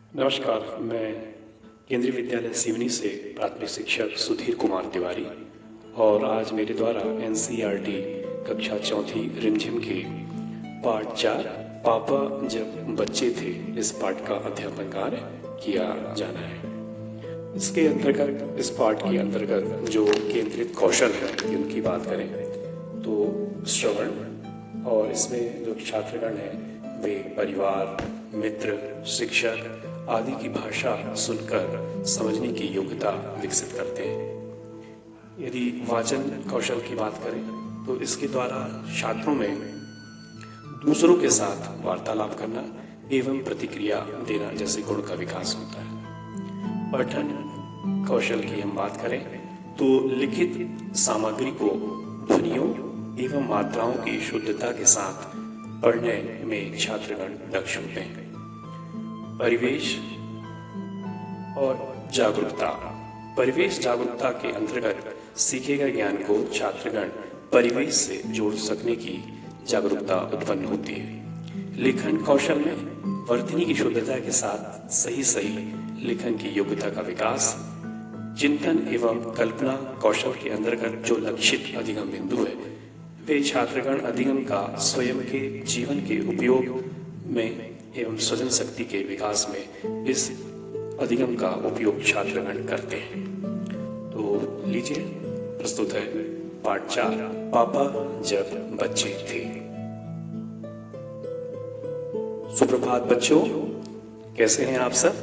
नमस्कार, मैं केंद्रीय विद्यालय सिवनी से प्राथमिक शिक्षक सुधीर कुमार तिवारी और आज मेरे द्वारा एनसीईआरटी कक्षा चौथी रिमझिम के पाठ 4 पापा जब बच्चे थे इस पाठ का अध्यापन कार्य किया जाना है। इसके अंतर्गत इस पाठ के अंतर्गत जो केंद्रित कौशल है उनकी बात करें तो श्रवण, और इसमें जो छात्रगण हैं वे परिवार, मित्र, शिक्षक आदि की भाषा सुनकर समझने की योग्यता विकसित करते हैं। यदि वाचन कौशल की बात करें तो इसके द्वारा छात्रों में दूसरों के साथ वार्तालाप करना एवं प्रतिक्रिया देना जैसे गुण का विकास होता है। पठन कौशल की हम बात करें तो लिखित सामग्री को ध्वनियों एवं मात्राओं की शुद्धता के साथ पढ़ने में छात्रगण दक्ष होते हैं। परिवेश और जागरूकता। परिवेश जागरूकता के अंतर्गत सीखे गए ज्ञान को छात्रगण परिवेश से जोड़ सकने की जागरूकता उत्पन्न होती है। लेखन कौशल में वर्तनी की शुद्धता के साथ सही लेखन की योग्यता का विकास। चिंतन एवं कल्पना कौशल के अंतर्गत जो लक्षित अधिगम बिंदु है वे छात्रगण अधिगम का स्वयं के जीवन के उपयोग में एवं सृजन शक्ति के विकास में इस अधिगम का उपयोग छात्रगण करते हैं। तो लीजिए, प्रस्तुत है पाठ 4 पापा जब बच्चे थे। सुप्रभात बच्चों, कैसे हैं आप सब?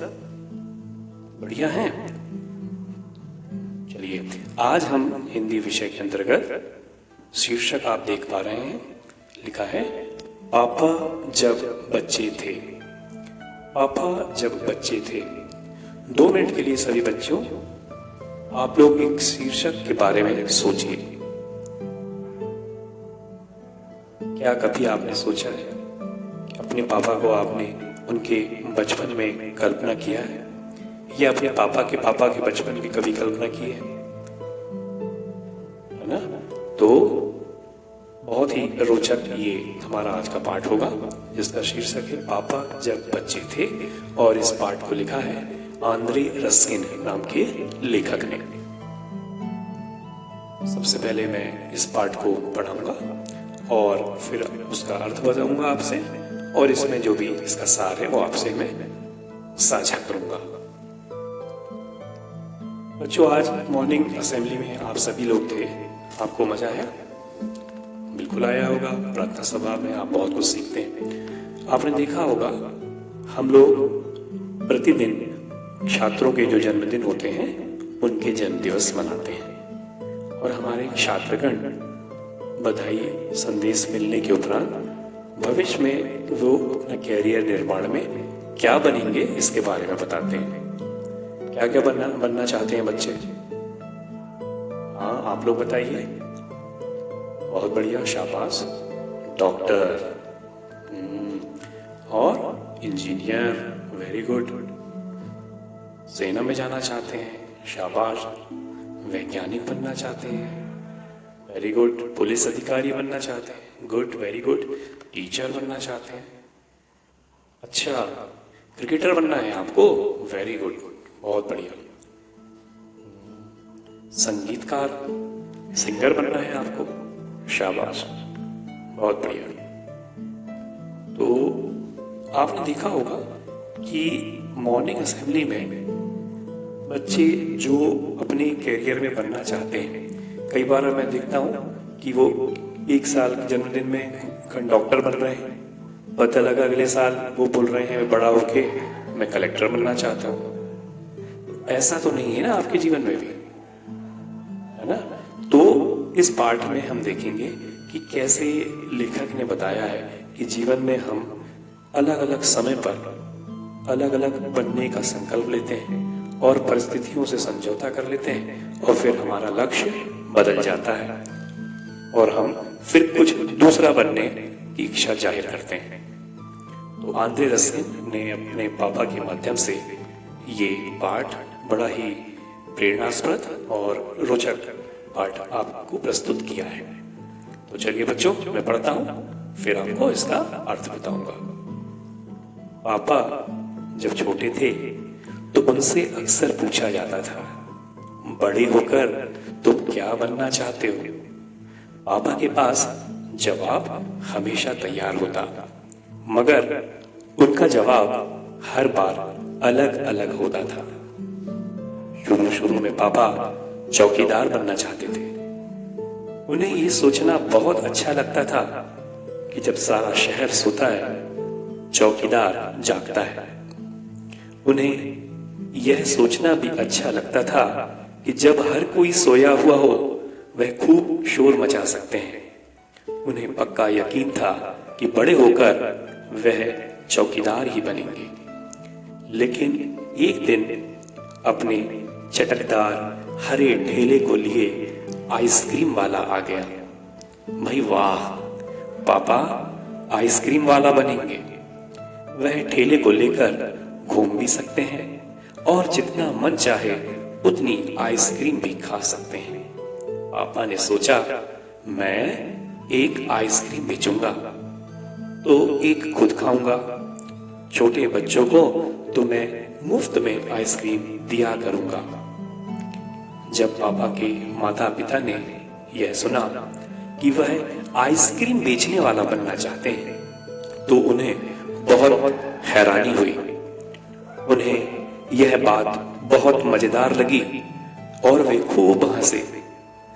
बढ़िया हैं? चलिए, आज हम हिंदी विषय के अंतर्गत शीर्षक आप देख पा रहे हैं, लिखा है पापा जब बच्चे थे। पापा जब बच्चे थे। 2 मिनट के लिए सभी बच्चों आप लोग एक शीर्षक के बारे में सोचिए। क्या कभी आपने सोचा है अपने पापा को आपने उनके बचपन में कल्पना किया है, या अपने पापा के बचपन की कभी कल्पना की है ना? तो बहुत ही रोचक ये हमारा आज का पाठ होगा, जिसका शीर्षक है पापा जब बच्चे थे, और इस पाठ को लिखा है आंद्रे रस्किन नाम के लेखक ने। सबसे पहले मैं इस पाठ को पढ़ाऊंगा और फिर उसका अर्थ बताऊंगा आपसे, और इसमें जो भी इसका सार है वो आपसे मैं साझा करूंगा। बच्चों, आज मॉर्निंग असेंबली में आप सभी लोग थे, आपको मजा आया? बिल्कुल आया होगा। प्रार्थना सभा में आप बहुत कुछ सीखते हैं। आपने देखा होगा हम लोग प्रतिदिन छात्रों के जो जन्मदिन होते हैं उनके जन्म दिवस मनाते हैं, और हमारे छात्रगण बधाई संदेश मिलने के उपरांत भविष्य में वो अपना कैरियर निर्माण में क्या बनेंगे इसके बारे में बताते हैं। क्या क्या बनना चाहते हैं बच्चे? हाँ, आप लोग बताइए। बहुत बढ़िया, शाबाश। डॉक्टर और इंजीनियर, वेरी गुड। सेना में जाना चाहते हैं, शाबाश। वैज्ञानिक बनना चाहते हैं, वेरी गुड। पुलिस अधिकारी बनना चाहते हैं, गुड, वेरी गुड। टीचर बनना चाहते हैं, अच्छा। क्रिकेटर बनना है आपको, वेरी गुड, बहुत बढ़िया। संगीतकार, सिंगर बनना है आपको, शाबाश, बहुत बढ़िया। तो आपने देखा होगा कि मॉर्निंग असेंबली में बच्चे जो अपने कैरियर में बनना चाहते हैं, कई बार मैं देखता हूँ कि वो 1 साल के जन्मदिन में डॉक्टर बन रहे हैं, पता लगा अगले साल वो बोल रहे हैं बड़ा होके मैं कलेक्टर बनना चाहता हूँ। ऐसा तो नहीं है ना आपके जीवन में भी, है ना? तो इस पाठ में हम देखेंगे कि कैसे लेखक ने बताया है कि जीवन में हम अलग अलग समय पर अलग अलग बनने का संकल्प लेते हैं और परिस्थितियों से समझौता कर लेते हैं, और फिर हमारा लक्ष्य बदल जाता है और हम फिर कुछ दूसरा बनने की इच्छा जाहिर करते हैं। तो आंद्रे रस्किन ने अपने पापा के माध्यम से ये पाठ बड़ा ही प्रेरणास्पद और रोचक पाठ आपको प्रस्तुत किया है। तो चलिए बच्चों, मैं पढ़ता हूं, फिर आपको इसका अर्थ बताऊंगा। पापा जब छोटे थे तो उनसे अक्सर पूछा जाता था, बड़े होकर तुम क्या बनना चाहते हो? पापा के पास जवाब हमेशा तैयार होता, मगर उनका जवाब हर बार अलग अलग होता था। शुरू शुरू में पापा चौकीदार बनना चाहते थे। उन्हें ये सोचना बहुत अच्छा लगता था कि जब सारा शहर सोता है, चौकीदार जागता है। उन्हें यह सोचना भी अच्छा लगता था कि जब हर कोई सोया हुआ हो, वह खूब शोर मचा सकते हैं। उन्हें पक्का यकीन था कि बड़े होकर वह चौकीदार ही बनेंगे। लेकिन एक दिन अपने चटकदार हरे ठेले को लिए आइसक्रीम वाला आ गया। भाई वाह, पापा आइसक्रीम वाला बनेंगे। वह ठेले को लेकर घूम भी सकते हैं और जितना मन चाहे उतनी आइसक्रीम भी खा सकते हैं। पापा ने सोचा, मैं एक आइसक्रीम बेचूंगा तो एक खुद खाऊंगा, छोटे बच्चों को तो मैं मुफ्त में आइसक्रीम दिया करूंगा। जब पापा के माता पिता ने यह सुना कि वह आइसक्रीम बेचने वाला बनना चाहते हैं, तो उन्हें बहुत हैरानी हुई। उन्हें यह बात बहुत मजेदार लगी और वे खूब हंसे।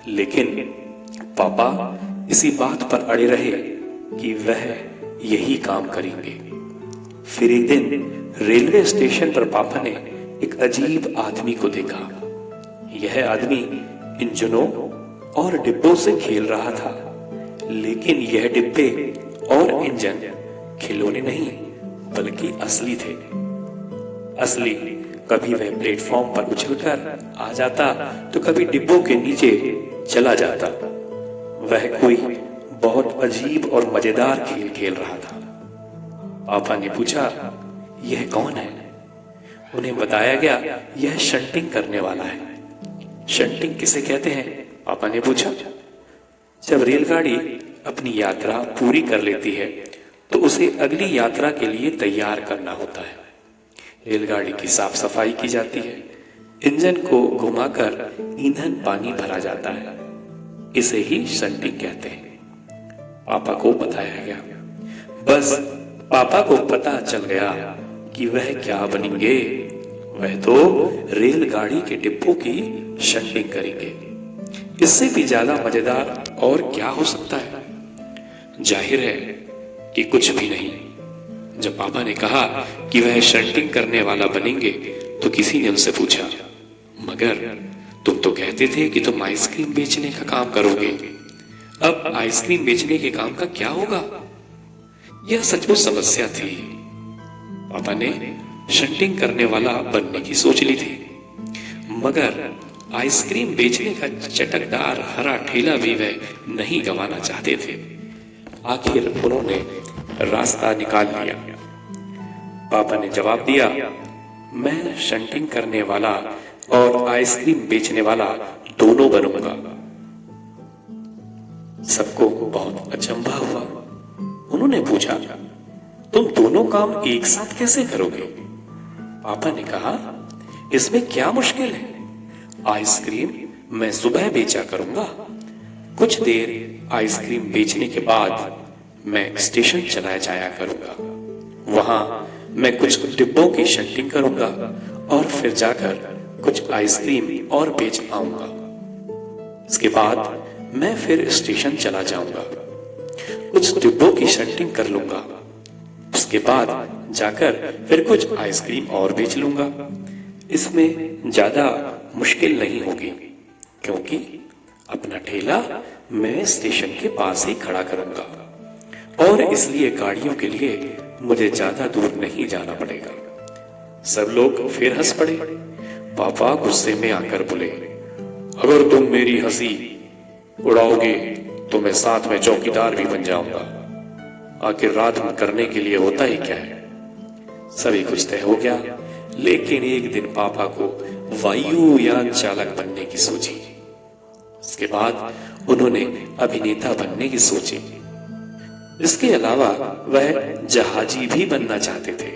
लेकिन पापा इसी बात पर अड़े रहे कि वह यही काम करेंगे। फिर एक दिन रेलवे स्टेशन पर पापा ने एक अजीब आदमी को देखा। यह आदमी इंजनों और डिब्बों से खेल रहा था, लेकिन यह डिब्बे और इंजन खिलौने नहीं बल्कि असली थे। असली कभी वह प्लेटफॉर्म पर उछलकर आ जाता तो कभी डिब्बों के नीचे चला जाता। वह कोई बहुत अजीब और मजेदार खेल खेल रहा था। पापा ने पूछा, यह कौन है? उन्हें बताया गया, यह शंटिंग करने वाला है। शंटिंग किसे कहते हैं? पापा ने पूछा। जब रेलगाड़ी अपनी यात्रा पूरी कर लेती है तो उसे अगली यात्रा के लिए तैयार करना होता है। रेलगाड़ी की साफ सफाई की जाती है, इंजन को घुमाकर ईंधन पानी भरा जाता है। इसे ही शंटिंग कहते हैं। पापा को बताया गया। बस पापा को पता चल गया कि वह क्या बनेंगे। वह तो रेलगाड़ी के डिब्बों की शंटिंग करेंगे। इससे भी ज्यादा मजेदार और क्या हो सकता है? जाहिर है कि कुछ भी नहीं। जब पापा ने कहा कि वह शंटिंग करने वाला बनेंगे तो किसी ने उनसे पूछा, मगर तुम तो कहते थे कि तुम आइसक्रीम बेचने का काम करोगे, अब आइसक्रीम बेचने के काम का क्या होगा? यह सचमुच समस्या थी। पापा ने शंटिंग करने वाला बनने की सोच ली थी, मगर आइसक्रीम बेचने का चटकदार हरा ठेला भी वह नहीं गंवाना चाहते थे। आखिर उन्होंने रास्ता निकाल लिया। पापा ने जवाब दिया, मैं शंटिंग करने वाला और आइसक्रीम बेचने वाला दोनों बनूंगा। सबको बहुत अचंभा हुआ। उन्होंने पूछा, तुम दोनों काम एक साथ कैसे करोगे? पापा ने कहा, इसमें क्या मुश्किल है? आइसक्रीम मैं सुबह बेचा करूंगा। कुछ देर आइसक्रीम बेचने के बाद मैं स्टेशन चला जाया करूंगा। वहां मैं कुछ डिब्बों की शंटिंग करूंगा और फिर जाकर कुछ आइसक्रीम और बेच आऊंगा। इसके बाद मैं फिर स्टेशन चला जाऊंगा, कुछ डिब्बों की शंटिंग कर लूंगा। उसके बाद जाकर फिर कुछ आइसक्रीम और बेच लूंगा। इसमें ज्यादा मुश्किल नहीं होगी, क्योंकि अपना ठेला मैं स्टेशन के पास ही खड़ा करूंगा और इसलिए गाड़ियों के लिए मुझे ज्यादा दूर नहीं जाना पड़ेगा। सब लोग फिर हंस पड़े। पापा गुस्से में आकर बोले, अगर तुम मेरी हंसी उड़ाओगे तो मैं साथ में चौकीदार भी बन जाऊंगा। आखिर रात में करने के लिए होता ही क्या है? सभी कुछ तय हो गया, लेकिन एक दिन पापा को वायुयान चालक बनने की सोची। उसके बाद उन्होंने अभिनेता बनने की सोची। इसके अलावा वह जहाजी भी बनना चाहते थे।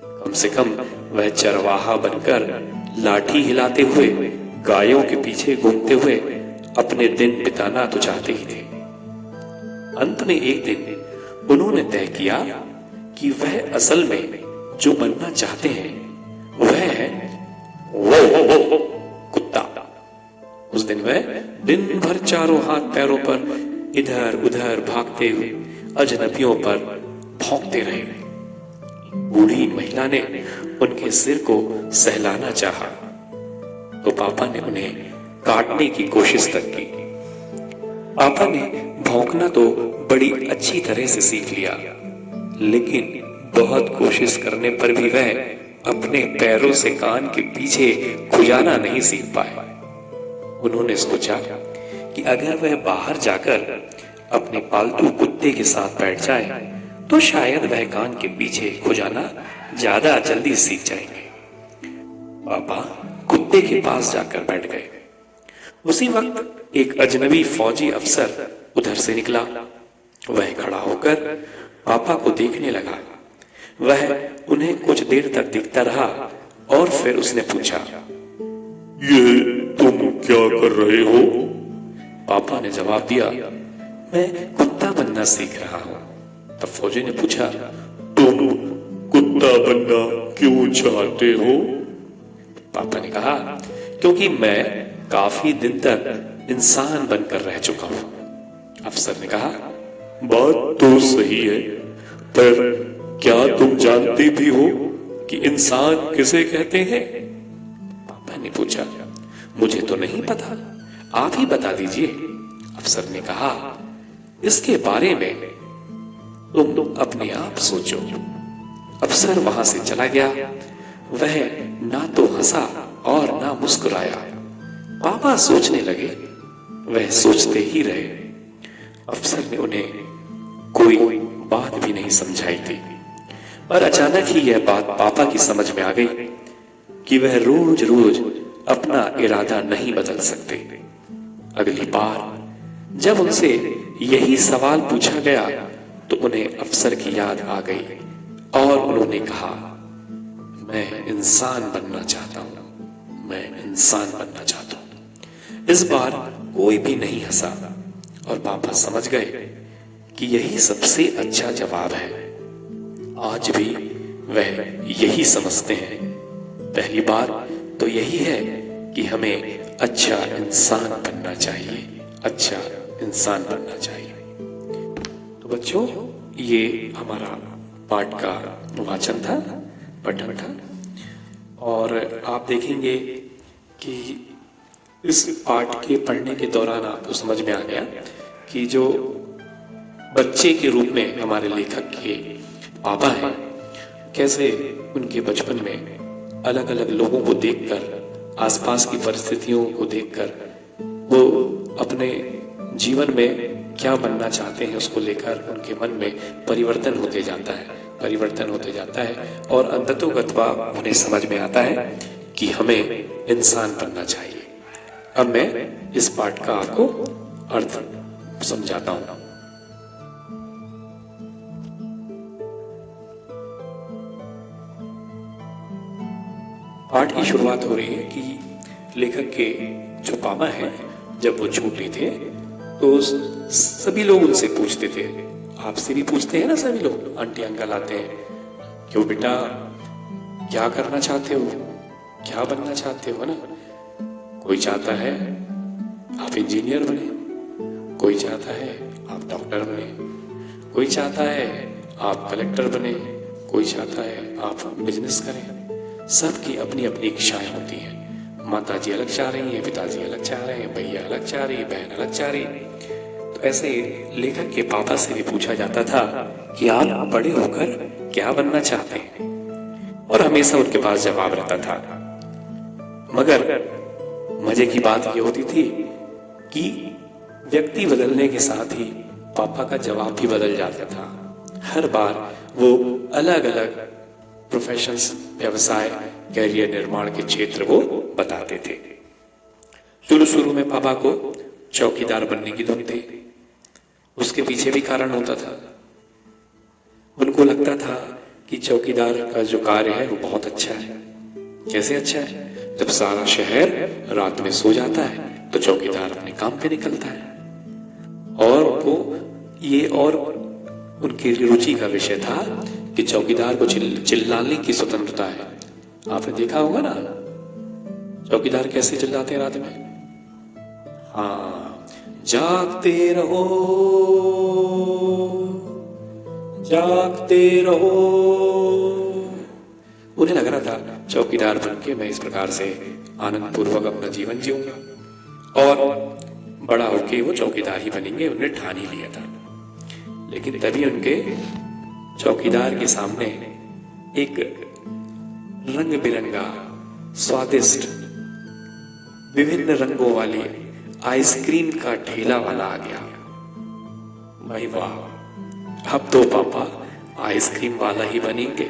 कम से कम वह चरवाहा बनकर लाठी हिलाते हुए गायों के पीछे घूमते हुए अपने दिन बिताना तो चाहते ही थे। अंत में एक दिन उन्होंने तय किया कि वह असल में जो बनना चाहते हैं वह है वो कुत्ता। उस दिन वह दिन भर चारों हाथ पैरों पर इधर उधर भागते हुए अजनबियों पर भौंकते रहे। बूढ़ी महिला ने उनके सिर को सहलाना चाहा तो पापा ने उन्हें काटने की कोशिश तक की। पापा ने भौंकना तो बड़ी अच्छी तरह से सीख लिया, लेकिन बहुत कोशिश करने पर भी वह अपने पैरों से कान के पीछे खुजाना नहीं सीख पाए। उन्होंने सोचा कि अगर वह बाहर जाकर अपने पालतू कुत्ते के साथ बैठ जाए तो शायद वह कान के पीछे खुजाना ज्यादा जल्दी सीख जाएंगे। पापा कुत्ते के पास जाकर बैठ गए। उसी वक्त एक अजनबी फौजी अफसर उधर से निकला। वह खड़ा होकर पापा को देखने लगा। वह उन्हें कुछ देर तक दिखता रहा और फिर उसने पूछा, ये तुम क्या कर रहे हो? पापा ने जवाब दिया, मैं कुत्ता बनना सीख रहा हूँ। तब फौजी ने पूछा, तुम कुत्ता बनना क्यों चाहते हो? पापा ने कहा, क्योंकि मैं काफी दिन तक इंसान बनकर रह चुका हूँ। अफसर ने कहा, बात तो सही है, पर क्या तुम जानते भी हो कि इंसान किसे कहते हैं? पापा ने पूछा, मुझे तो नहीं पता, आप ही बता दीजिए। अफसर ने कहा, इसके बारे में तुम अपने आप सोचो। अफसर वहां से चला गया। वह ना तो हंसा और ना मुस्कुराया। पापा सोचने लगे। वह सोचते ही रहे। अफसर ने उन्हें कोई बात भी नहीं समझाई थी, पर अचानक ही यह बात पापा की समझ में आ गई कि वह रोज रोज अपना इरादा नहीं बदल सकते। अगली बार जब उनसे यही सवाल पूछा गया तो उन्हें अफसर की याद आ गई और उन्होंने कहा, मैं इंसान बनना चाहता हूं, मैं इंसान बनना चाहता हूं। इस बार कोई भी नहीं हंसा और पापा समझ गए कि यही सबसे अच्छा जवाब है। आज भी वह यही समझते हैं। पहली बात तो यही है कि हमें अच्छा इंसान बनना चाहिए, अच्छा इंसान बनना चाहिए। तो बच्चों, ये हमारा पाठ का वाचन था, पठन था, और आप देखेंगे कि इस पाठ के पढ़ने के दौरान आपको समझ में आ गया कि जो बच्चे के रूप में हमारे लेखक के पापा हैं, कैसे उनके बचपन में अलग अलग लोगों को देखकर, आसपास की परिस्थितियों को देखकर वो अपने जीवन में क्या बनना चाहते हैं उसको लेकर उनके मन में परिवर्तन होते जाता है और अंततोगत्वा उन्हें समझ में आता है कि हमें इंसान बनना चाहिए। अब मैं इस पाठ का आपको अर्थ समझाता हूं। पाठ की शुरुआत हो रही है कि लेखक के जो पापा हैं, जब वो छोटे थे तो सभी लोग उनसे पूछते थे, आपसे भी पूछते हैं ना सभी लोग, आंटी अंकल आते हैं, क्यों बेटा क्या करना चाहते हो, क्या बनना चाहते हो ना। कोई चाहता है आप इंजीनियर बने, कोई चाहता है आप डॉक्टर बने, कोई चाहता है आप कलेक्टर बने, कोई चाहता है आप बिजनेस करें। सबकी अपनी अपनी इच्छाएं होती हैं। माता जी अलग चाह रही हैं, पिताजी अलग चाह रहे हैं, भैया अलग चाह रही, बहन अलग चाह रही। तो ऐसे लेखक के पापा से भी पूछा जाता था कि आप बड़े होकर क्या बनना चाहते हैं, और हमेशा उनके पास जवाब रहता था। मगर मजे की बात यह होती थी कि व्यक्ति बदलने के साथ ही पापा का जवाब भी बदल जाता था। हर बार वो अलग अलग प्रोफेशंस, व्यवसाय, कैरियर निर्माण के क्षेत्र वो बताते थे। शुरू में पापा को चौकीदार बनने की धुन थी। उसके पीछे भी कारण होता था। उनको लगता था कि कि चौकीदार का जो कार्य है वो बहुत अच्छा है। कैसे अच्छा है? जब सारा शहर रात में सो जाता है तो चौकीदार अपने काम पे निकलता है। और उनको ये और उनकी रुचि का विषय था कि चौकीदार को चिल्लाने की स्वतंत्रता है। आपने देखा होगा ना चौकीदार कैसे चिल्लाते हैं रात में। हाँ, जागते रहो, जागते रहो। उन्हें लग रहा था चौकीदार बन के मैं इस प्रकार से आनंद पूर्वक अपना जीवन जीऊंगा और बड़ा होके वो चौकीदार ही बनेंगे, उन्हें ठान ही लिया था। लेकिन तभी उनके चौकीदार के सामने एक रंग बिरंगा स्वादिष्ट विभिन्न रंगों वाली आइसक्रीम का ठेला वाला आ गया। भाई वाह, अब तो पापा आइसक्रीम वाला ही बनेंगे।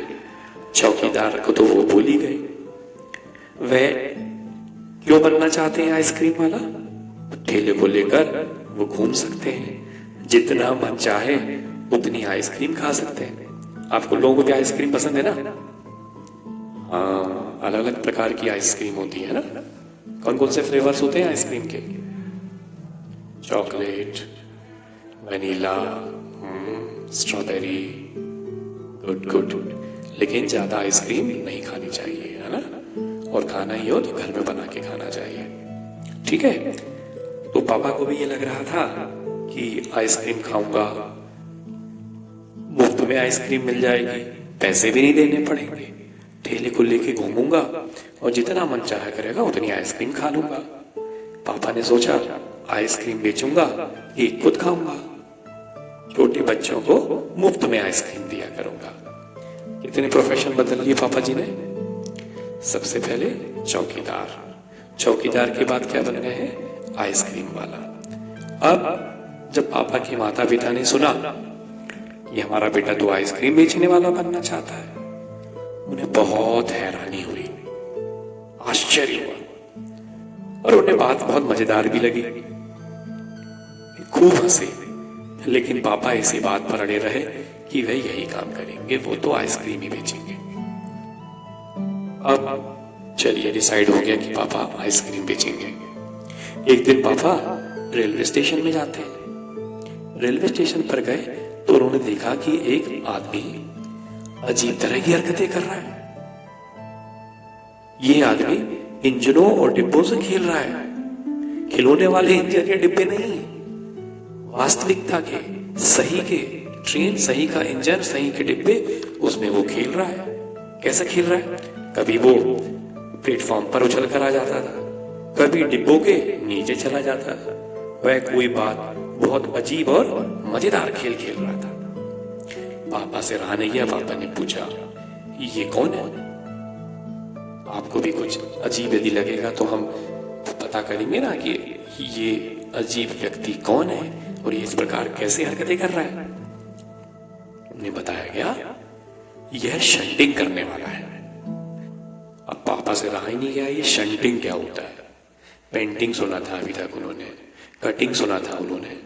चौकीदार को तो वो भूल ही गए। वह क्यों बनना चाहते हैं आइसक्रीम वाला? ठेले को लेकर वो घूम सकते हैं, जितना मन चाहे उतनी आइसक्रीम खा सकते हैं। आपको लोगों को भी आइसक्रीम पसंद है ना? हाँ, अलग अलग प्रकार की आइसक्रीम होती है ना। कौन कौन से फ्लेवर्स होते हैं आइसक्रीम के? Chocolate, vanilla, strawberry. Good good. लेकिन ज्यादा आइसक्रीम नहीं खानी चाहिए, है ना। और खाना ही हो तो घर में बना के खाना चाहिए, ठीक है। तो पापा को भी ये लग रहा था कि आइसक्रीम खाऊंगा, मुफ्त में आइसक्रीम मिल जाएगी, पैसे भी नहीं देने पड़ेंगे, ठेले को लेके घूमूंगा और जितना मन चाहे करेगा उतनी आइसक्रीम खा लूंगा। पापा ने सोचा आइसक्रीम बेचूंगा, एक खुद खाऊंगा, छोटे बच्चों को मुफ्त में आइसक्रीम दिया करूंगा। कितने प्रोफेशन बदल लिए पापा जी ने। सबसे पहले चौकीदार, चौकीदार के बाद क्या बन गए हैं? आइसक्रीम वाला। अब जब पापा के माता पिता ने सुना कि हमारा बेटा तो आइसक्रीम बेचने वाला बनना चाहता है, उन्हें बहुत हैरानी हुई, आश्चर्य हुआ और उन्हें बात बहुत मजेदार भी लगी। खूब हंसे, लेकिन पापा इसी बात पर अड़े रहे कि वे यही काम करेंगे, वो तो आइसक्रीम ही बेचेंगे। अब चलिए डिसाइड हो गया कि पापा आइसक्रीम बेचेंगे। एक दिन पापा रेलवे स्टेशन में जाते हैं। रेलवे स्टेशन पर गए तो उन्होंने देखा कि एक आदमी अजीब तरह की हरकतें कर रहा है। ये आदमी इंजनों और डिब्बों से खेल रहा है। खिलौने वाले इंजन या डिब्बे नहीं, वास्तविकता के, सही के, ट्रेन सही का इंजन, सही के डिब्बे, उसमें वो खेल रहा है। कैसे खेल रहा है? कभी वो प्लेटफॉर्म पर उछल कर आ जाता था, कभी डिब्बों के नीचे चला जाता था। वह कोई बात बहुत अजीब और मजेदार खेल खेल रहा था। पापा से रहा नहीं गया। पापा ने पूछा, ये कौन है? आपको भी कुछ अजीब यदि लगेगा तो हम पता करेंगे ना कि ये अजीब व्यक्ति कौन है और ये इस प्रकार कैसे हरकतें कर रहा है। उन्हें बताया गया यह शंटिंग करने वाला है। अब पापा से रहा ही नहीं गया, ये शंटिंग क्या होता है। पेंटिंग सुना था अभी तक उन्होंने, कटिंग सुना था उन्होंने,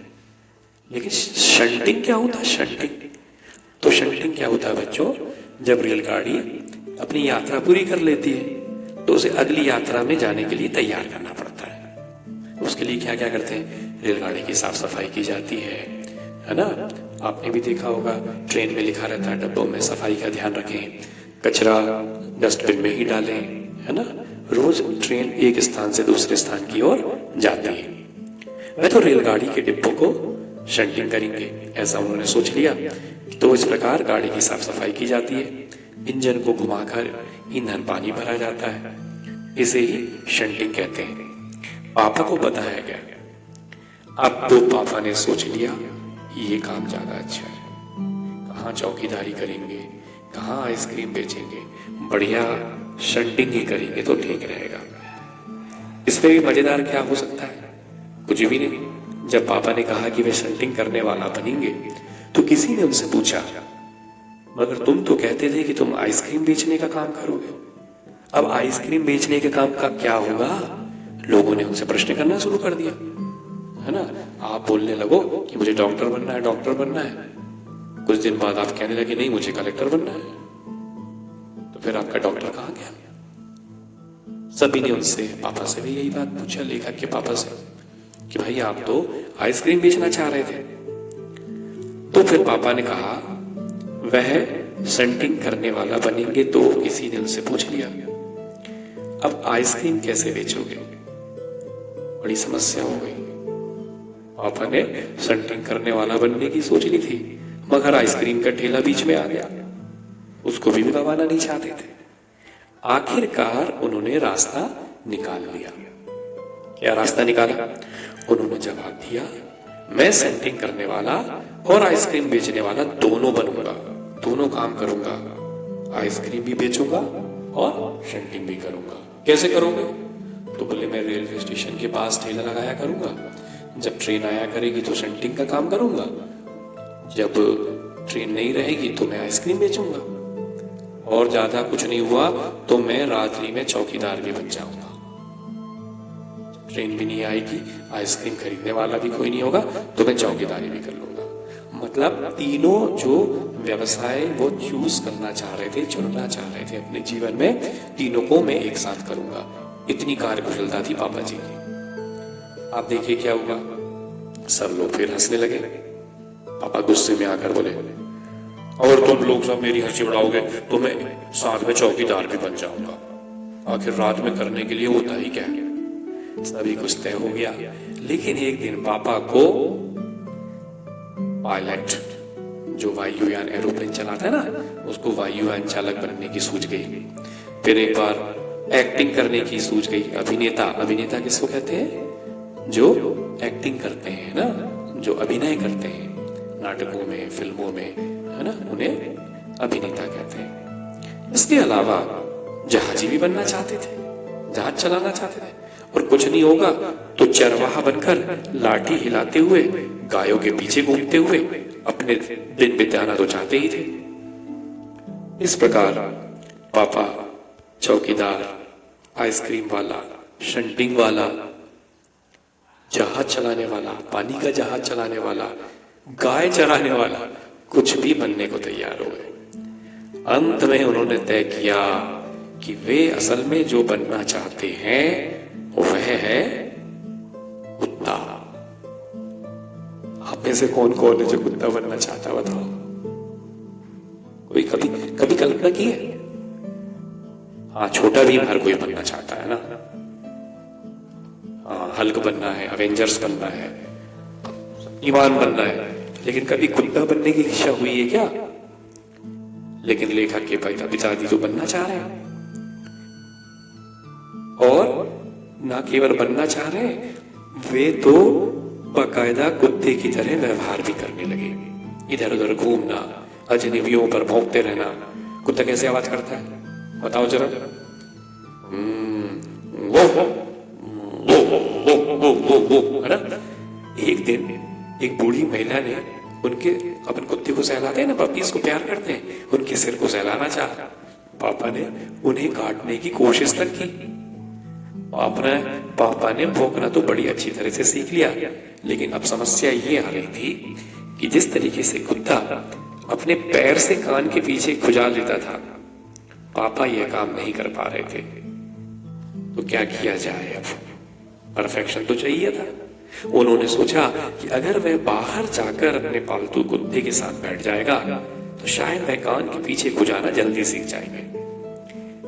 लेकिन शंटिंग क्या होता है? शंटिंग तो शंटिंग क्या होता है बच्चों? जब रेलगाड़ी अपनी यात्रा पूरी कर लेती है तो उसे अगली यात्रा में जाने के लिए तैयार करना पड़ता है। उसके लिए क्या क्या करते हैं? रेलगाड़ी की साफ सफाई की जाती है ना। आपने भी देखा होगा ट्रेन में लिखा रहता है डब्बों में सफाई का ध्यान रखें, कचरा डस्टबिन में ही डालें, है ना। रोज ट्रेन एक स्थान से दूसरे स्थान की ओर जाती है। वह तो रेलगाड़ी के डिब्बों को शंटिंग करेंगे, ऐसा उन्होंने सोच लिया। तो इस प्रकार गाड़ी की साफ सफाई की जाती है, इंजन को घुमाकर ईंधन पानी भरा जाता है, इसे ही शंटिंग कहते हैं। पापा को बताया गया। अब तो पापा ने सोच लिया ये काम ज्यादा अच्छा है, कहाँ चौकीदारी करेंगे, कहाँ आइसक्रीम बेचेंगे, बढ़िया शंटिंग ही करेंगे तो ठीक रहेगा। इसमें भी मजेदार क्या हो सकता है? कुछ भी नहीं। जब पापा ने कहा कि वे शंटिंग करने वाला बनेंगे तो किसी ने उनसे पूछा, मगर तुम तो कहते थे कि तुम आइसक्रीम बेचने का काम करोगे, अब आइसक्रीम बेचने के काम का क्या होगा? लोगों ने उनसे प्रश्न करना शुरू कर दिया, है ना। आप बोलने लगो कि मुझे डॉक्टर बनना है, डॉक्टर बनना है। कुछ दिन बाद आप कहने लगे नहीं मुझे कलेक्टर बनना है। तो फिर आपका डॉक्टर कहाँ गया? सभी ने उनसे, पापा से भी यही बात पूछा, लेखक के पापा से, कि भाई आप तो आइसक्रीम बेचना चाह रहे थे। तो फिर पापा ने कहा वह शंटिंग करने वाला बनेंगे, तो किसी ने उनसे पूछ लिया अब आइसक्रीम कैसे बेचोगे? बड़ी समस्या हो गई। पापा ने शंटिंग करने वाला बनने की सोच ली थी, मगर आइसक्रीम का ठेला बीच में आ गया, उसको भी दबाना नहीं चाहते थे। आखिरकार उन्होंने रास्ता निकाल लिया। क्या रास्ता निकाला? उन्होंने जवाब दिया मैं शंटिंग करने वाला और आइसक्रीम बेचने वाला दोनों बनूंगा, दोनों काम करूंगा, आइसक्रीम भी बेचूंगा और शंटिंग भी करूंगा। कैसे करोगे? तो बोले मैं रेलवे स्टेशन के पास ठेला लगाया करूंगा, जब ट्रेन आया करेगी तो शंटिंग का काम करूंगा, जब ट्रेन नहीं रहेगी तो मैं आइसक्रीम बेचूंगा, और ज्यादा कुछ नहीं हुआ तो मैं रात्रि में चौकीदार भी बन जाऊंगा। ट्रेन भी नहीं आएगी, आइसक्रीम खरीदने वाला भी कोई नहीं होगा, तो मैं चौकीदारी भी कर लूंगा। मतलब तीनों जो व्यवसाय वो चूज करना चाह रहे थे, चुनना चाह रहे थे अपने जीवन में, तीनों को मैं एक साथ करूंगा। इतनी कार्यकुशलता थी पापा जी की। आप देखिए क्या हुआ, सब लोग फिर हंसने लगे। पापा गुस्से में आकर बोले और तुम लोग सब मेरी हंसी उड़ाओगे तो मैं साथ में चौकीदार भी बन जाऊंगा, आखिर रात में करने के लिए होता ही क्या है। सभी कुछ तय हो गया। लेकिन एक दिन पापा को पायलट, जो वायुयान एरोप्लेन चलाता है ना, उसको वायुयान चालक बनने की सूझ गई। फिर एक बार एक्टिंग करने की सूझ गई। अभिनेता, अभिनेता किसको कहते हैं? जो एक्टिंग करते हैं ना, जो अभिनय करते हैं नाटकों में, फिल्मों में, है ना, उन्हें अभिनेता कहते हैं। इसके अलावा जहाजी भी बनना चाहते थे, जहाज चलाना चाहते थे, और कुछ नहीं होगा तो चरवाहा बनकर लाठी हिलाते हुए गायों के पीछे घूमते हुए अपने दिन बिताना तो चाहते ही थे। इस प्रकार पापा चौकीदार, आइसक्रीम वाला, शंटिंग वाला, जहाज चलाने वाला, पानी का जहाज चलाने वाला, गाय चराने वाला, कुछ भी बनने को तैयार हो गए। अंत में उन्होंने तय किया कि वे असल में जो बनना चाहते हैं वह है कुत्ता। आप में से कौन कौन है जो कुत्ता बनना चाहता, बताओ? कोई कभी कल्पना की है? हाँ, छोटा भीम हर कोई बनना चाहता है ना। हाँ, हल्क बनना है, अवेंजर्स बनना है, ईमान बनना है, लेकिन कभी कुत्ता बनने की इच्छा हुई है क्या? लेकिन लेखक के पिताजी तो बनना चाह रहे हैं, और ना केवल बनना चाह रहे, वे तो बाकायदा कुत्ते की तरह व्यवहार भी करने लगे। इधर उधर घूमना, अजनबियों पर भौंकते रहना। कुत्ता कैसे आवाज करता है बताओ जरा? वो है ना। एक दिन एक बूढ़ी महिला ने उनके, अपन कुत्ते को सहलाते हैं ना, पपीज को प्यार करते हैं, उनके सिर को सहलाना चाहा। पापा ने उन्हें काटने की कोशिश तक की। पापा ने भौंकना तो बड़ी अच्छी तरह से सीख लिया, लेकिन अब समस्या ये आ रही थी कि जिस तरीके से कुत्ता अपने पैर से कान के पीछे खुजाल लेता था, पापा यह काम नहीं कर पा रहे थे। तो क्या किया जाए? अब परफेक्शन तो चाहिए था। उन्होंने सोचा कि अगर वह बाहर जाकर अपने पालतू कुत्ते के साथ बैठ जाएगा तो शायद वह कान के पीछे खुजाना जल्दी सीख जाएंगे।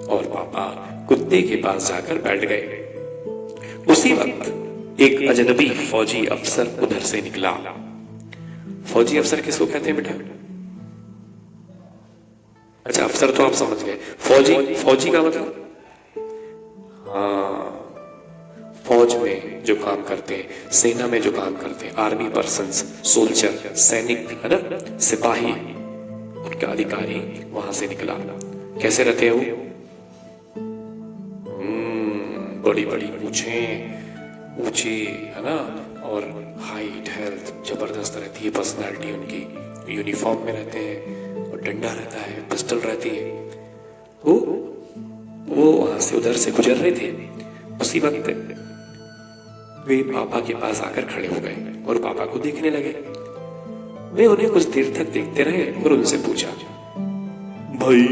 और पापा कुत्ते के पास जाकर बैठ गए। उसी वक्त एक अजनबी फौजी अफसर उधर से निकला। फौजी अफसर किसको कहते हैं बेटा? अच्छा, अफसर तो आप समझ गए। फौजी का मतलब, हाँ, फौज में जो काम करते हैं, सेना में जो काम करते हैं, आर्मी पर्सन्स, सोल्जर, सैनिक, है ना, सिपाही, उनका अधिकारी वहां से निकला। कैसे रहते हैं वो? बड़ी बड़ी पूंछें, ऊंची, है ना, और हाइट, हेल्थ जबरदस्त रहती है, पर्सनालिटी उनकी, यूनिफॉर्म में रहते हैं, और डंडा रहता है, पिस्टल रहती है। वो वहां से उधर से गुजर रहे थे। उसी वक्त वे पापा के पास आकर खड़े हो गए और पापा को देखने लगे। वे उन्हें कुछ देर तक देखते रहे और उनसे पूछा, भाई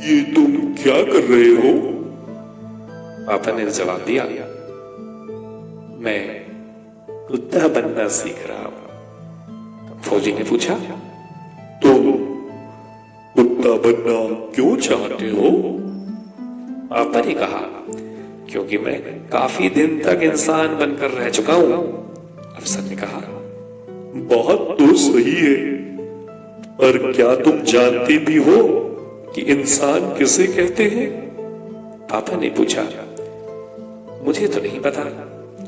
ये तुम क्या कर रहे हो? पापा ने जवाब दिया, मैं कुत्ता बनना सीख रहा हूं। फौजी ने पूछा, तुम कुत्ता बनना क्यों चाहते हो? पापा ने कहा, क्योंकि मैं काफी दिन तक इंसान बनकर रह चुका हूं। अफसर ने कहा, बात तो सही है, पर क्या तुम जानते भी हो कि इंसान किसे कहते हैं? पापा ने पूछा, मुझे तो नहीं पता,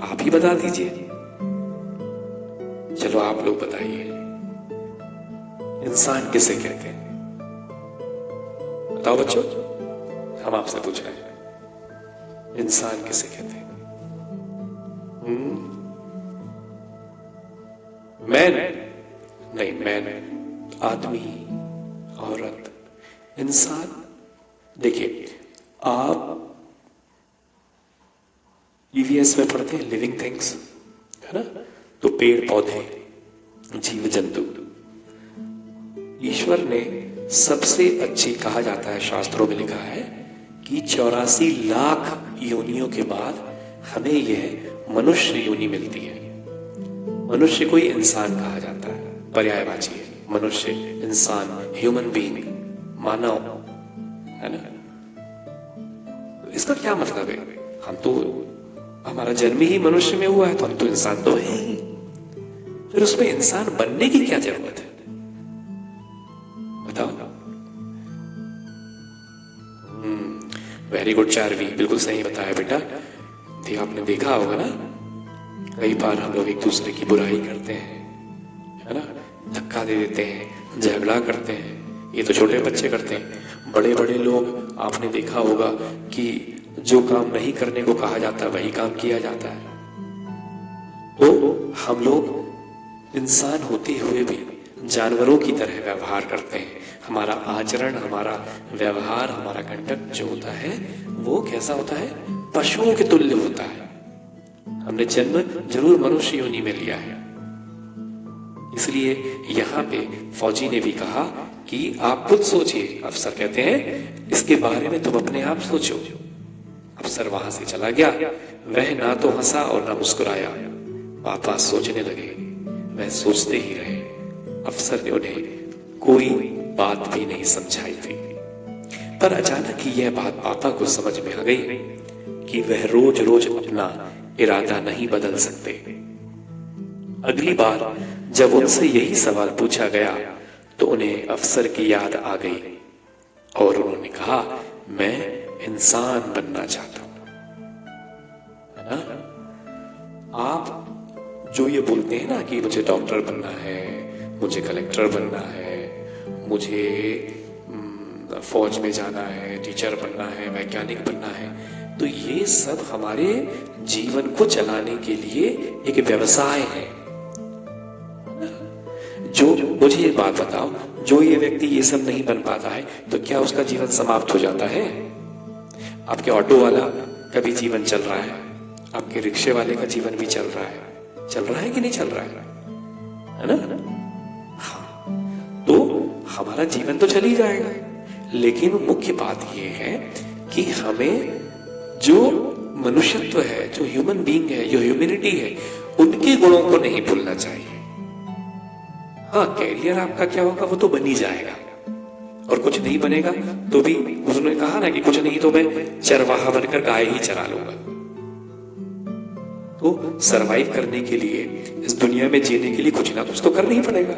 आप ही बता दीजिए। चलो आप लोग बताइए, इंसान किसे कहते हैं? बताओ बच्चों, हम आपसे पूछ रहे हैं, इंसान किसे कहते हैं? मैन नहीं, मैन आदमी, औरत, इंसान। देखिए, आप ईवीएस में पढ़ते हैं लिविंग थिंग्स, है ना? तो पेड़ पौधे, जीव जंतु, ईश्वर ने सबसे अच्छी, कहा जाता है, शास्त्रों में लिखा है कि 84 लाख योनियों के बाद हमें यह मनुष्य योनि मिलती है। मनुष्य को ही इंसान कहा जाता है, पर्यायवाची है। मनुष्य, इंसान, ह्यूमन बीइंग, मानव, है ना? तो इसका क्या मतलब है? हम तो, हमारा जन्म ही मनुष्य में हुआ है, तो हम तो इंसान तो है ही, फिर उसमें इंसान बनने की क्या जरूरत है? बताओ। वेरी गुड चार्वी, बिल्कुल सही बताया बेटा। आपने देखा होगा ना, कई बार हम लोग एक दूसरे की बुराई करते हैं, है ना? धक्का दे देते हैं, झगड़ा करते हैं। ये तो छोटे बच्चे करते हैं। बड़े बड़े लोग, आपने देखा होगा कि जो काम नहीं करने को कहा जाता वही काम किया जाता है। तो हम लोग इंसान होते हुए भी जानवरों की तरह व्यवहार करते हैं। हमारा आचरण, हमारा व्यवहार, हमारा कंडक्ट जो होता है वो कैसा होता है? पशुओं के तुल्य होता है। हमने जन्म जरूर मनुष्य योनि में लिया है। इसलिए यहां पे फौजी ने भी कहा कि आप खुद सोचिए। अफसर कहते हैं, इसके बारे में तुम अपने आप सोचो। अफसर वहां से चला गया। वह ना तो हंसा और ना मुस्कुराया। पापा सोचने लगे, वह सोचते ही रहे। अफसर ने उन्हें कोई बात भी नहीं समझाई थी। पर अचानक ही यह बात पापा को समझ में आ गई कि वह रोज रोज अपना इरादा नहीं बदल सकते। अगली बार जब उनसे यही सवाल पूछा गया तो उन्हें अफसर की याद आ गई और उन्होंने कहा, मैं इंसान बनना चाहता हूं। है ना? आप जो ये बोलते हैं ना कि मुझे डॉक्टर बनना है, मुझे कलेक्टर बनना है, मुझे फौज में जाना है, टीचर बनना है, वैज्ञानिक बनना है, तो ये सब हमारे जीवन को चलाने के लिए एक व्यवसाय है। जो, मुझे ये बात बताओ, जो ये व्यक्ति ये सब नहीं बन पाता है तो क्या उसका जीवन समाप्त हो जाता है? आपके ऑटो वाला का भी जीवन चल रहा है, आपके रिक्शे वाले का जीवन भी चल रहा है कि नहीं चल रहा है ना? हाँ, तो हमारा जीवन तो चल ही जाएगा, लेकिन मुख्य बात यह है कि हमें जो मनुष्यत्व है, जो ह्यूमन बीइंग है, जो ह्यूमैनिटी है, उनके गुणों को नहीं भूलना चाहिए। हाँ, कैरियर आपका क्या होगा वो तो बन ही जाएगा, और कुछ नहीं बनेगा तो भी उसने कहा ना कि कुछ नहीं तो मैं चरवाहा बनकर गाय ही चरा लूंगा। तो सरवाइव करने के लिए, इस दुनिया में जीने के लिए कुछ ना कुछ तो करना ही पड़ेगा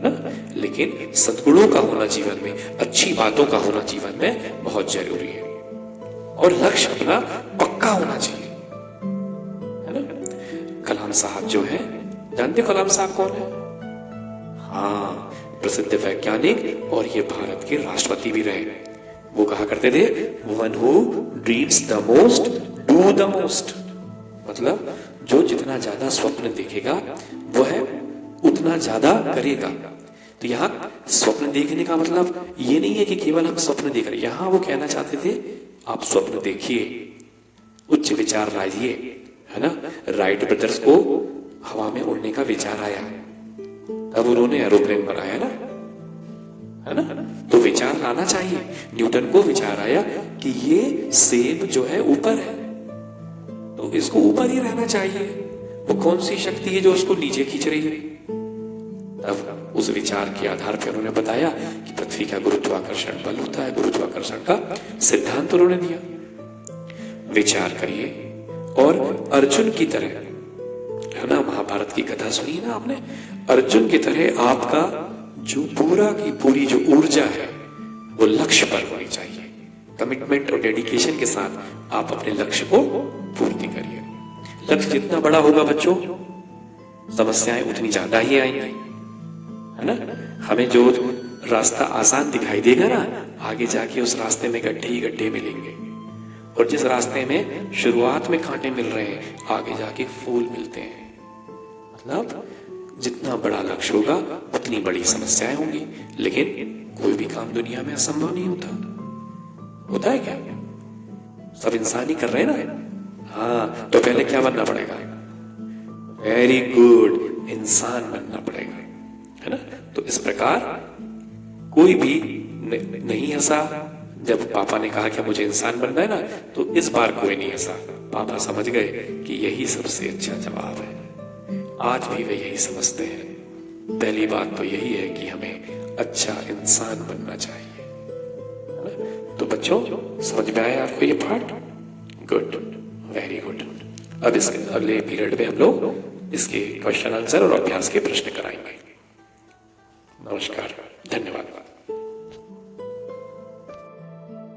ना? लेकिन सद्गुणों का होना जीवन में, अच्छी बातों का होना जीवन में बहुत जरूरी है, और लक्ष्य अपना पक्का होना चाहिए, है ना? कलाम साहब जो है, जानते कलाम साहब कौन है? हाँ, प्रसिद्ध वैज्ञानिक और ये भारत के राष्ट्रपति भी रहे। वो कहा करते थे, one who dreams the most do the most. मतलब जो जितना ज्यादा स्वप्न देखेगा वह उतना ज्यादा करेगा। तो यहाँ स्वप्न देखने का मतलब ये नहीं है कि केवल हम स्वप्न देख रहे। यहाँ वो कहना चाहते थे, आप स्वप्न देखिए, उच्च विचार लाइए, है ना? राइट ब्रदर्स को हवा में उड़ने का विचार आया, तब उन्होंने एरोप्लेन बनाया ना, है ना? तो विचार लाना चाहिए। न्यूटन को विचार आया कि ये सेब जो है ऊपर है, तो इसको ऊपर ही रहना चाहिए। वो कौन सी शक्ति है जो उसको नीचे खींच रही है? अब उस विचार के आधार पर उन्होंने बताया कि पृथ्वी का गुरुत्वाकर्षण बल होता है, गुरुत्वाकर्षण का सिद्धांत उन्होंने दिया। विचार करिए और अर्जुन की तरह, है ना, महाभारत की कथा सुनी ना आपने, अर्जुन की तरह आपका जो पूरा की पूरी जो ऊर्जा है वो लक्ष्य पर होनी चाहिए। कमिटमेंट और डेडिकेशन के साथ आप अपने लक्ष्य को पूर्ति करिए। लक्ष्य जितना बड़ा होगा बच्चों, समस्याएं उतनी ज्यादा ही आएंगी, है ना? हमें जो रास्ता आसान दिखाई देगा ना, आगे जाके उस रास्ते में गड्ढे ही गड्ढे मिलेंगे, और जिस रास्ते में शुरुआत में कांटे मिल रहे हैं, आगे जाके फूल मिलते हैं। मतलब जितना बड़ा लक्ष्य होगा उतनी बड़ी समस्याएं होंगी, लेकिन कोई भी काम दुनिया में असंभव नहीं होता है क्या? सब इंसान ही कर रहे हैं ना। हाँ, तो पहले क्या बनना पड़ेगा? वेरी गुड, इंसान बनना पड़ेगा, है ना? तो इस प्रकार कोई भी नहीं हंसा जब पापा ने कहा कि मुझे इंसान बनना है ना, तो इस बार कोई नहीं हंसा। पापा समझ गए कि यही सबसे अच्छा जवाब है। आज भी वे यही समझते हैं। पहली बात तो यही है कि हमें अच्छा इंसान बनना चाहिए, है ना? तो बच्चों, समझ में आया आपको ये पाठ? Good, very good. अब इसके अगले पीरियड में हम लोग इसके क्वेश्चन आंसर और अभ्यास के प्रश्न कराएंगे। नमस्कार।